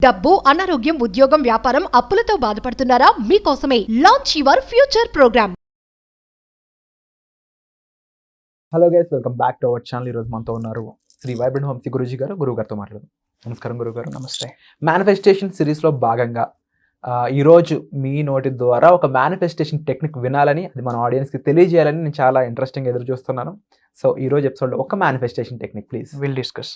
డబ్బు, అనారోగ్యం, ఉద్యోగం, వ్యాపారం, అప్పులతో బాధపడుతున్నారా? మీకోసమే launch your future program. Hello guys, welcome back to our channel. ఈరోజు మనతో ఉన్నారు శ్రీ వైబ్రెంట్ వంశీ గురూజీ గారు. గురుగారితో మాట్లాడదాం. నమస్కారం గురుగారు. నమస్తే. మేనిఫెస్టేషన్ సిరీస్లో భాగంగా ఈరోజు మీ నోటి ద్వారా ఒక మేనిఫెస్టేషన్ టెక్నిక్ వినాలని, అది మన ఆడియన్స్కి తెలియజేయాలని నేను చాలా ఇంట్రెస్టింగ్ ఎదురు చూస్తున్నాను. సో ఈరోజు ఎపిసోడ్లో ఒక manifestation technique please. Will discuss.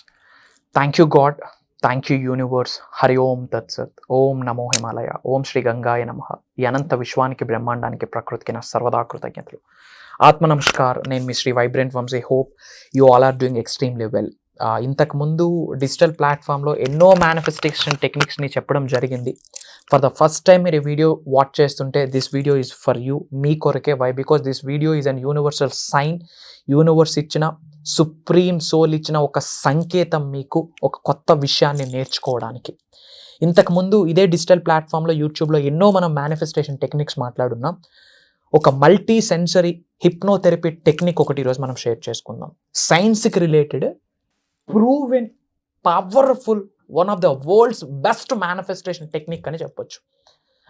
Thank you God, thank you universe. Hari ఓం తత్సత్. ఓం నమో హిమాలయ. ఓం శ్రీ గంగాయ నమః. ఈ అనంత విశ్వానికి, బ్రహ్మాండానికి, ప్రకృతికి నా సర్వదా కృతజ్ఞతలు. ఆత్మ నమస్కార్. నేను మీ Shri vibrant Vamsi. Hope you all are doing extremely well. ఇంతకుముందు డిజిటల్ ప్లాట్ఫామ్లో ఎన్నో మేనిఫెస్టేషన్ టెక్నిక్స్ని చెప్పడం జరిగింది. ఫర్ ద ఫస్ట్ టైం మీరు ఈ వీడియో వాచ్ చేస్తుంటే this video is for you, మీ కొరకే. Why? Because this video is an universal sign. Universe ఇచ్చిన, సుప్రీం సోల్ ఇచ్చిన ఒక సంకేతం మీకు ఒక కొత్త విషయాన్ని నేర్చుకోవడానికి. ఇంతకుముందు ఇదే డిజిటల్ ప్లాట్ఫామ్లో, యూట్యూబ్లో ఎన్నో మనం మేనిఫెస్టేషన్ టెక్నిక్స్ మాట్లాడున్నాం. ఒక మల్టీ సెన్సరీ హిప్నోథెరపీ టెక్నిక్ ఒకటి ఈరోజు మనం షేర్ చేసుకుందాం. సైన్స్కి related, proven, powerful, one of the world's best manifestation technique అని చెప్పొచ్చు.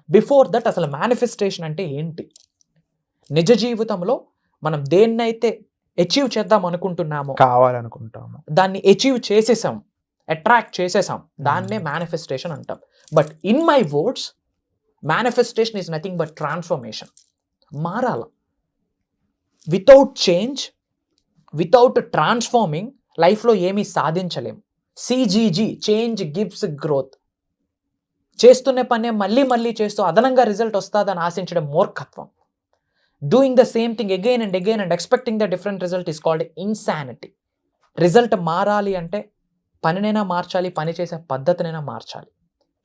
బిఫోర్ దట్, అసలు మేనిఫెస్టేషన్ అంటే ఏంటి? నిజ జీవితంలో మనం దేన్నైతే అచీవ్ చేద్దాం అనుకుంటున్నామో, కావాలనుకుంటాము, దాన్ని అచీవ్ చేసేసాం, అట్రాక్ట్ చేసేసాం, దాన్నే మేనిఫెస్టేషన్ అంటాం. But in my words, manifestation is nothing but transformation. మారాల. వితౌట్ చేంజ్, వితౌట్ ట్రాన్స్ఫార్మింగ్ లైఫ్లో ఏమీ సాధించలేం. సిజీజీ, చేంజ్ గివ్స్ గ్రోత్. చేస్తున్న పనే మళ్ళీ మళ్ళీ చేస్తూ అదనంగా రిజల్ట్ వస్తుందని ఆశించడం మూర్ఖత్వం. Doing the same thing again and again and expecting the different result is called insanity. Result మారాలి అంటే పనినైనా మార్చాలి, పని చేసే పద్ధతినైనా మార్చాలి.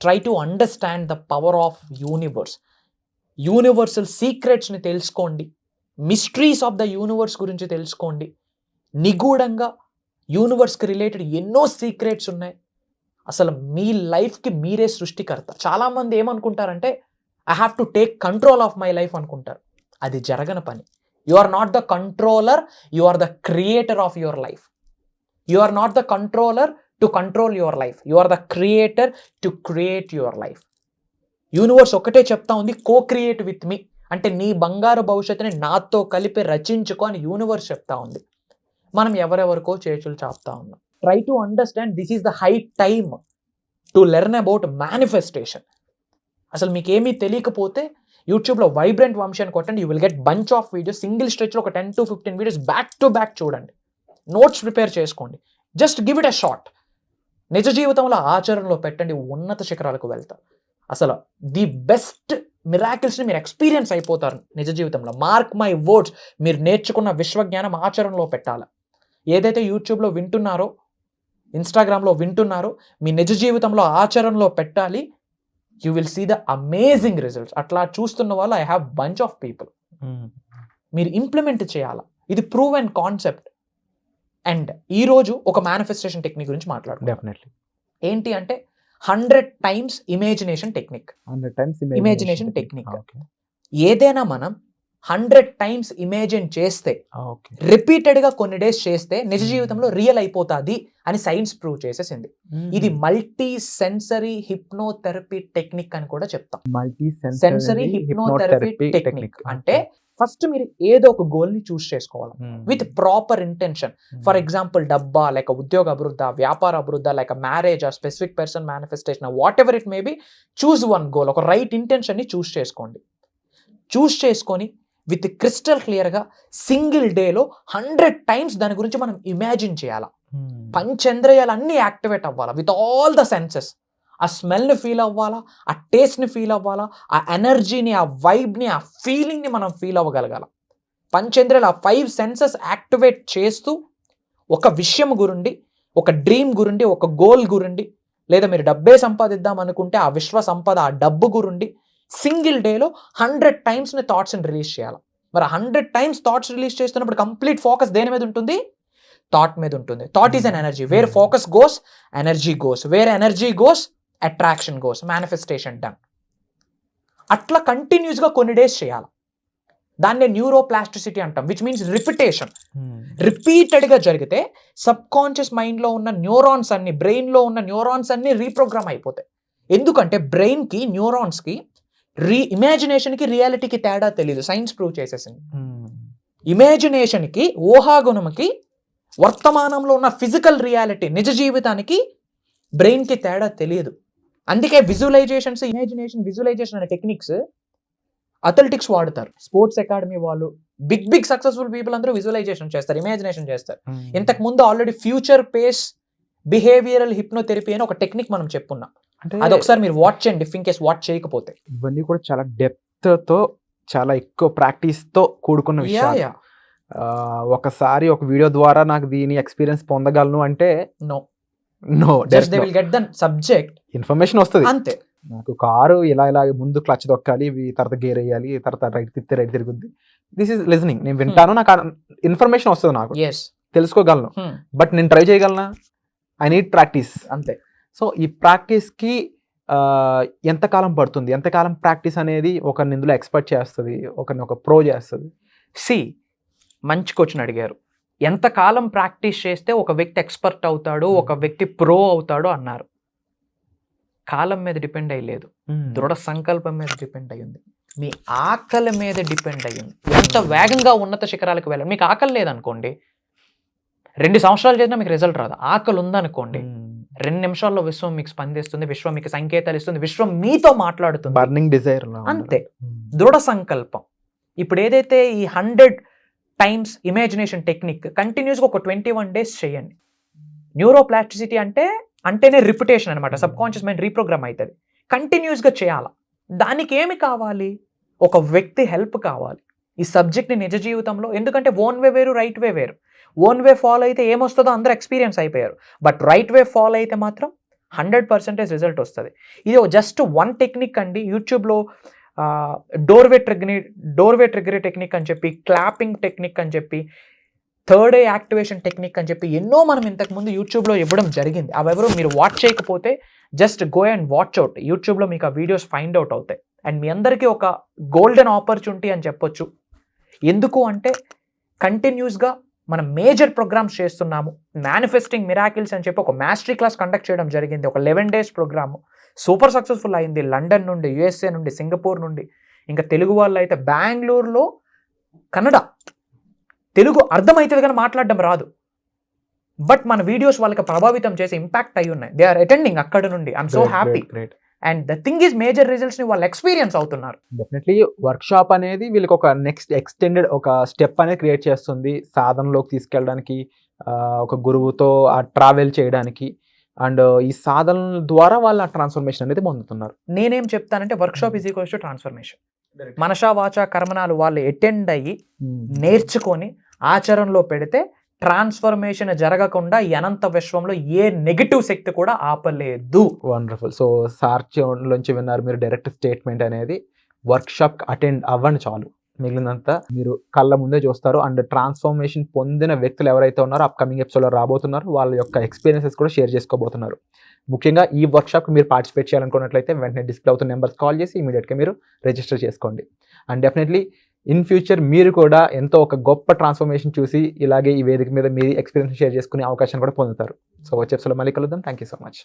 Try to understand the power of universe. Universal సీక్రెట్స్ని తెలుసుకోండి. మిస్టరీస్ ఆఫ్ ద యూనివర్స్ గురించి తెలుసుకోండి. నిగూఢంగా యూనివర్స్కి రిలేటెడ్ ఎన్నో సీక్రెట్స్ ఉన్నాయి. అసలు మీ లైఫ్కి మీరే సృష్టికర్త. చాలామంది ఏమనుకుంటారంటే, I have to take control of my life అనుకుంటారు. అది జరగని పని. You are not the controller, you are the creator of your life. You are not the controller to control your life. You are the creator to create your life. Universe ఒకటే చెప్తా ఉంది, కో create with me. అంటే నీ బంగారు భవిష్యత్తుని నాతో కలిపి రచించుకో అని యూనివర్స్ చెప్తా ఉంది. మనం ఎవరెవరికో చేతులు చాపుతా ఉన్నాం. Try to understand this is the high time to learn about manifestation. అసలు మీకు ఏమీ తెలియకపోతే యూట్యూబ్లో వైబ్రెంట్ వంశీ అని కొట్టండి. You will get bunch of videos. Single స్ట్రెచ్లో ఒక 10 to 15 videos back to back చూడండి. నోట్స్ ప్రిపేర్ చేసుకోండి. Just give it a shot. నిజ జీవితంలో ఆచరణలో పెట్టండి, ఉన్నత శిఖరాలకు వెళ్తారు. అసలు ది బెస్ట్ మిరాకిల్స్ని మీరు ఎక్స్పీరియన్స్ అయిపోతారు నిజ జీవితంలో. Mark my words. మీరు నేర్చుకున్న విశ్వజ్ఞానం ఆచరణలో పెట్టాలి. ఏదైతే యూట్యూబ్లో వింటున్నారో, ఇన్స్టాగ్రామ్లో వింటున్నారో, మీ నిజ జీవితంలో ఆచరణలో పెట్టాలి. You will see the amazing results. అట్లా చూస్తున్న వాళ్ళు I have bunch of people. మీరు ఇంప్లిమెంట్ చేయాలి. ఇది ప్రూవ్ అండ్ కాన్సెప్ట్. అండ్ ఈరోజు ఒక మేనిఫెస్టేషన్ టెక్నిక్ గురించి మాట్లాడుకుందాం. డెఫినెట్లీ. ఏంటి అంటే 100 times imagination technique. 100 times imagination technique. ఏదైనా మనం 100 times ఇమాజిన్ చేస్తే, రిపీటెడ్గా కొన్ని డేస్ చేస్తే నిజ జీవితంలో రియల్ అయిపోతుంది అని సైన్స్ ప్రూవ్ చేసేసింది. ఇది మల్టీ సెన్సరీ హిప్నోథెరపీ టెక్నిక్ అని కూడా చెప్తాం. మల్టీ సెన్సరీ హిప్నోథెరపీ టెక్నిక్ అంటే ఫస్ట్ మీరు ఏదో ఒక గోల్ని చూస్ చేసుకోవాలి with proper intention. For example, డబ్బా, లేక ఉద్యోగ అభివృద్ధి, వ్యాపార అభివృద్ధి, లేక marriage, specific person manifestation, what ever it may be, choose one goal. ఒక రైట్ ఇంటెన్షన్ని చూస్ చేసుకోండి. చూస్ చేసుకొని విత్ క్రిస్టల్ క్లియర్గా సింగిల్ డేలో 100 times దాని గురించి మనం ఇమాజిన్ చేయాలా. పంచేంద్రియాలు అన్నీ యాక్టివేట్ అవ్వాలా విత్ ఆల్ ద సెన్సెస్. ఆ స్మెల్ని ఫీల్ అవ్వాలా, ఆ టేస్ట్ని ఫీల్ అవ్వాలా, ఆ ఎనర్జీని, ఆ వైబ్ని, ఆ ఫీలింగ్ని మనం ఫీల్ అవ్వగలగాల. పంచేంద్రియాలు, ఆ 5 senses యాక్టివేట్ చేస్తూ ఒక విషయం గురించి, ఒక డ్రీమ్ గురించి, ఒక గోల్ గురించి, లేదా మీరు డబ్బే సంపాదిద్దాం అనుకుంటే ఆ విశ్వ సంపద, ఆ డబ్బు గురించి సింగిల్ డేలో 100 times థాట్స్ని రిలీజ్ చేయాలి. మరి 100 times థాట్స్ రిలీజ్ చేస్తున్నప్పుడు కంప్లీట్ ఫోకస్ దేని మీద ఉంటుంది? థాట్ మీద ఉంటుంది. Thought is an energy. Where focus goes, energy goes. Where energy goes, attraction goes. Manifestation done. అట్లా కంటిన్యూస్గా కొన్ని డేస్ చేయాలి. దాన్నే న్యూరోప్లాస్టిసిటీ అంటాం, విచ్ మీన్స్ రిపిటేషన్. రిపీటెడ్గా జరిగితే సబ్ కాన్షియస్ మైండ్లో ఉన్న న్యూరాన్స్ అన్ని, బ్రెయిన్లో ఉన్న న్యూరాన్స్ అన్ని రీప్రోగ్రామ్ అయిపోతాయి. ఎందుకంటే బ్రెయిన్కి, న్యూరాన్స్కి ఇమాజినేషన్కి, రియాలిటీకి తేడా తెలియదు. సైన్స్ ప్రూవ్ చేసేసింది. ఇమాజినేషన్కి, ఊహాగుణంకి, వర్తమానంలో ఉన్న ఫిజికల్ రియాలిటీ, నిజ జీవితానికి బ్రెయిన్కి తేడా తెలియదు. అందుకే విజువలైజేషన్స్, ఇమాజినేషన్, విజువలైజేషన్ అనే టెక్నిక్స్ అథ్లెటిక్స్ వాడతారు. స్పోర్ట్స్ అకాడమీ వాళ్ళు, బిగ్ సక్సెస్ఫుల్ పీపుల్ అందరూ విజువలైజేషన్ చేస్తారు, ఇమాజినేషన్ చేస్తారు. ఇంతకు ముందు already future pace behavioural hypnotherapy అని ఒక టెక్నిక్ మనం చెప్పున్నాం. అది ఒకసారి మీరు వాచ్ చేయండి, ఇఫ్ ఇన్ కేస్ వాచ్ చేయకపోతే. ఇవన్నీ కూడా చాలా డెప్త్ తో, చాలా ఎక్కువ ప్రాక్టీస్ తో కూడుకున్న విషయాలు. ఒకసారి ఒక వీడియో ద్వారా నాకు దీని ఎక్స్పీరియన్స్ పొందగలను అంటే no, just they will get the subject, information వస్తుంది అంతే. నాకు కారు ఇలా ముందు క్లచ్ దొక్కాలి, తర్వాత గేర్ వేయాలి, తర్వాత రైట్ తిప్పితే రైట్ తిరుగుద్ది. This is listening. నేను వింటాను, నాకు ఇన్ఫర్మేషన్ వస్తుంది, నాకు తెలుసుకోగలను. బట్ నేను ట్రై చేయగలనా? ఐ నీడ్ ప్రాక్టీస్, అంతే. సో ఈ ప్రాక్టీస్కి ఎంతకాలం పడుతుంది? ఎంతకాలం ప్రాక్టీస్ అనేది ఒకరిని ఇందులో ఎక్స్పర్ట్ చేస్తుంది, ఒకరిని ఒక ప్రో చేస్తుంది? మంచి క్వశ్చన్ అడిగారు. ఎంతకాలం ప్రాక్టీస్ చేస్తే ఒక వ్యక్తి ఎక్స్పర్ట్ అవుతాడు, ఒక వ్యక్తి ప్రో అవుతాడు అన్నారు. కాలం మీద డిపెండ్ అయ్యలేదు, దృఢ సంకల్పం మీద డిపెండ్ అయ్యింది, మీ ఆకలి మీద డిపెండ్ అయ్యింది. ఎంత వేగంగా ఉన్నత శిఖరాలకు వెళ్ళాలి. మీకు ఆకలి లేదనుకోండి, 2 సంవత్సరాలు చేసినా మీకు రిజల్ట్ రాదు. ఆకలి ఉందనుకోండి, 2 నిమిషాల్లో విశ్వం మీకు స్పందిస్తుంది, విశ్వం మీకు సంకేతాలు ఇస్తుంది, విశ్వం మీతో మాట్లాడుతుంది. బర్నింగ్ డిజైర్, అంతే. దృఢ సంకల్పం. ఇప్పుడు ఏదైతే ఈ 100 టైమ్స్ ఇమాజినేషన్ టెక్నిక్ కంటిన్యూస్గా ఒక 21 days చేయండి. న్యూరోప్లాస్టిసిటీ అంటేనే రిపిటేషన్ అనమాట. సబ్ కాన్షియస్ మైండ్ రీప్రోగ్రామ్ అవుతుంది. కంటిన్యూస్గా చేయాలి. దానికి ఏమి కావాలి? ఒక వ్యక్తి హెల్ప్ కావాలి ఈ సబ్జెక్ట్ని నిజ జీవితంలో. ఎందుకంటే ఓన్ వే వేరు, రైట్ వే వేరు. ఓన్ వే ఫాలో అయితే ఏమొస్తుందో అందరూ ఎక్స్పీరియన్స్ అయిపోయారు. బట్ రైట్ వే ఫాలో అయితే మాత్రం 100% రిజల్ట్ వస్తుంది. ఇది జస్ట్ 1 టెక్నిక్ అండి. యూట్యూబ్లో డోర్వే ట్రిగ్గర్ టెక్నిక్ అని చెప్పి, క్లాపింగ్ టెక్నిక్ అని చెప్పి, థర్డ్ ఐ యాక్టివేషన్ టెక్నిక్ అని చెప్పి ఎన్నో మనం ఇంతకుముందు యూట్యూబ్లో ఇవ్వడం జరిగింది. అవెవరో మీరు వాచ్ చేయకపోతే just go and watch out. యూట్యూబ్లో మీకు ఆ వీడియోస్ ఫైండ్ అవుట్ అవుతాయి. అండ్ మీ అందరికీ ఒక గోల్డెన్ ఆపర్చునిటీ అని చెప్పొచ్చు. ఎందుకు అంటే కంటిన్యూస్గా మనం మేజర్ ప్రోగ్రామ్స్ చేస్తున్నాము. మేనిఫెస్టింగ్ మిరాకిల్స్ అని చెప్పి ఒక మాస్టరీ క్లాస్ కండక్ట్ చేయడం జరిగింది. ఒక 11 days ప్రోగ్రాము సూపర్ సక్సెస్ఫుల్ అయింది. లండన్ నుండి, USA నుండి, సింగపూర్ నుండి, ఇంకా తెలుగు వాళ్ళు అయితే బెంగళూరులో, కన్నడ. తెలుగు అర్థమవుతుంది కానీ మాట్లాడడం రాదు. బట్ మన వీడియోస్ వాళ్ళకి ప్రభావితం చేసి ఇంపాక్ట్ అయి ఉన్నాయి. దే ఆర్ అటెండింగ్ అక్కడ నుండి. I'm so happy. And the thing is major results ని వాళ్ళు ఎక్స్పీరియన్స్ అవుతున్నారు. డెఫినెట్లీ వర్క్ షాప్ అనేది వీళ్ళకి ఒక నెక్స్ట్ ఎక్స్టెండెడ్ ఒక స్టెప్ అనేది క్రియేట్ చేస్తుంది, సాధనలోకి తీసుకెళ్ళడానికి, ఒక గురువుతో ఆ ట్రావెల్ చేయడానికి. అండ్ ఈ సాధనల ద్వారా వాళ్ళ ట్రాన్స్ఫర్మేషన్ అనేది పొందుతున్నారు. నేనేం చెప్తానంటే workshop is equals to transformation. మనసా వాచా కర్మనాలు వాళ్ళు అటెండ్ అయ్యి నేర్చుకొని ఆచరణలో పెడితే ట్రాన్స్ఫర్మేషన్ జరగకుండా అనంత విశ్వంలో ఏ నెగిటివ్ శక్తి కూడా ఆపలేదు. వండర్ఫుల్. సో సార్చి విన్నారు మీరు డైరెక్ట్ స్టేట్మెంట్ అనేది. వర్క్ షాప్ అటెండ్ అవ్వండి చాలు, మిగిలినంతా మీరు కళ్ళ ముందే చూస్తారు. అండ్ ట్రాన్స్ఫర్మేషన్ పొందిన వ్యక్తులు ఎవరైతే ఉన్నారో అప్కమింగ్ ఎపిసోడ్లో రాబోతున్నారు, వాళ్ళ యొక్క ఎక్స్పీరియన్సెస్ కూడా షేర్ చేసుకోబోతున్నారు. ముఖ్యంగా ఈ వర్క్షాప్కి మీరు పార్టిసిపేట్ చేయాలనుకున్నట్లయితే వెంటనే డిస్ప్లే అవుతున్న నెంబర్స్ కాల్ చేసి ఇమీడియట్గా మీరు రిజిస్టర్ చేసుకోండి. అండ్ డెఫినెట్లీ ఇన్ ఫ్యూచర్ మీరు కూడా ఎంతో ఒక గొప్ప ట్రాన్స్ఫర్మేషన్ చూసి ఇలాగే ఈ వేదిక మీద మీ ఎక్స్పీరియన్స్ షేర్ చేసుకునే అవకాశం కూడా పొందుతారు. సో వచ్చే ఎపిసోడ్లో మళ్ళీ కలుద్దాం. Thank you so much.